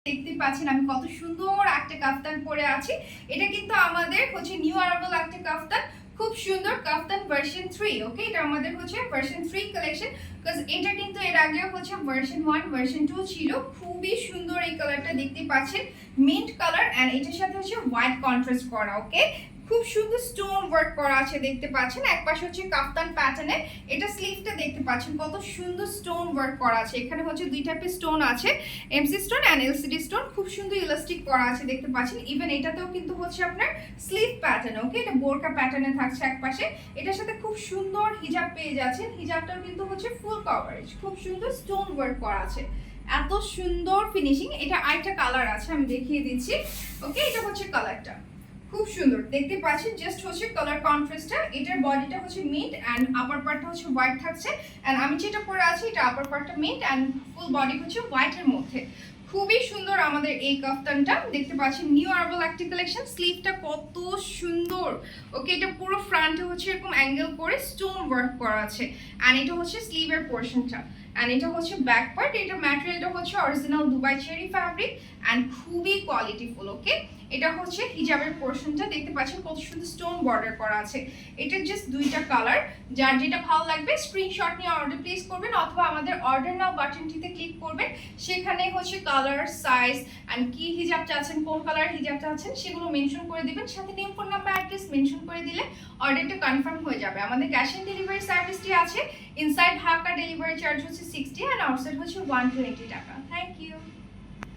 দেখতে পাচ্ছেন আমি কত সুন্দর একটা কাফতান পরে আছি। এটা কিন্তু আমাদের হচ্ছে নিউ অ্যারাইভাল একটা কাফতান, খুব সুন্দর কাফতান ভার্সন 3। ওকে, এটা আমাদের হচ্ছে ভার্সন 3 কালেকশন, বিকজ এটা কিন্তু এর আগে হচ্ছে ভার্সন 1 ভার্সন 2 ছিল। খুবই সুন্দর এই কালারটা দেখতে পাচ্ছেন, মিন্ট কালার, এন্ড এটার সাথে হচ্ছে হোয়াইট কন্ট্রাস্ট করা। ওকে, খুব সুন্দর স্টোন ওয়ার্ক করা আছে দেখতে পাচ্ছেন। একপাশে হচ্ছে কাফতান প্যাটার্নে, এটা স্লিভটা দেখতে পাচ্ছেন কত সুন্দর স্টোন ওয়ার্ক করা আছে। এখানে হচ্ছে দুই টাইপের স্টোন আছে, MC stone and LCD stone, খুব সুন্দর ইলাস্টিক করা আছে দেখতে পাচ্ছেন। ইভেন এটাতেও কিন্তু হচ্ছে আপনার স্লিভ প্যাটার্ন। ওকে, এটা বোরকা প্যাটার্নে থাকছে একপাশে। এটার সাথে খুব সুন্দর হিজাব পেয়ে যাচ্ছেন, হিজাবটাও কিন্তু হচ্ছে ফুল কভারেজ, খুব সুন্দর স্টোন ওয়ার্ক করা আছে, এত সুন্দর ফিনিশিং। এটা আরেকটা কালার আছে, আমি দেখিয়ে দিচ্ছি। ওকে, এটা হচ্ছে কালারটা, খুব সুন্দর দেখতে পাচ্ছেন। জাস্ট হচ্ছে কালার কন্ট্রাস্টটা, এটার বডিটা হচ্ছে মিন্ট এন্ড আপার পার্টটা হচ্ছে হোয়াইট থাকছে, এন্ড আমি যেটা পরে আছি এটা আপার পার্টটা মিন্ট এন্ড ফুল বডি হচ্ছে হোয়াইটের মধ্যে। খুবই সুন্দর আমাদের এই কাফতানটা দেখতে পাচ্ছেন, নিউ অ্যারাইভাল একটা কালেকশন। স্লিভটা কত সুন্দর। ওকে, এটা পুরো ফ্রন্টে হচ্ছে এরকম অ্যাঙ্গেল করে স্টোন ওয়ার্ক করা আছে, এন্ড এটা হচ্ছে স্লিভের পোর্শনটা, এন্ড এটা হচ্ছে ব্যাক পার্ট। এটা ম্যাটেরিয়ালটা হচ্ছে original Dubai cherry fabric and খুবই কোয়ালিটিফুল। ওকে, এটা হচ্ছে হিজাবের পোর্শনটা দেখতে পাচ্ছেন কত সুন্দর স্টোন বর্ডার করা আছে। এটা জাস্ট দুইটা কালার, যার যেটা ভালো লাগবে স্ক্রিনশট নিয়ে অর্ডার প্লেস করবেন, অথবা আমাদের অর্ডার নাও বাটনটিতে ক্লিক করবেন। সেখানে হচ্ছে কালার, সাইজ এন্ড কি হিজাব চাচ্ছেন, কোন কালার হিজাব চাচ্ছেন সেগুলো মেনশন করে দিবেন। সাথে name, phone number, address mention করে দিলে অর্ডারটা কনফার্ম হয়ে যাবে। আমাদের ক্যাশ অন ডেলিভারি সার্ভিসটি আছে। ইনসাইড ঢাকা ডেলিভারি চার্জ হচ্ছে 60 এন্ড আউটসাইড হচ্ছে 120 টাকা। Thank you.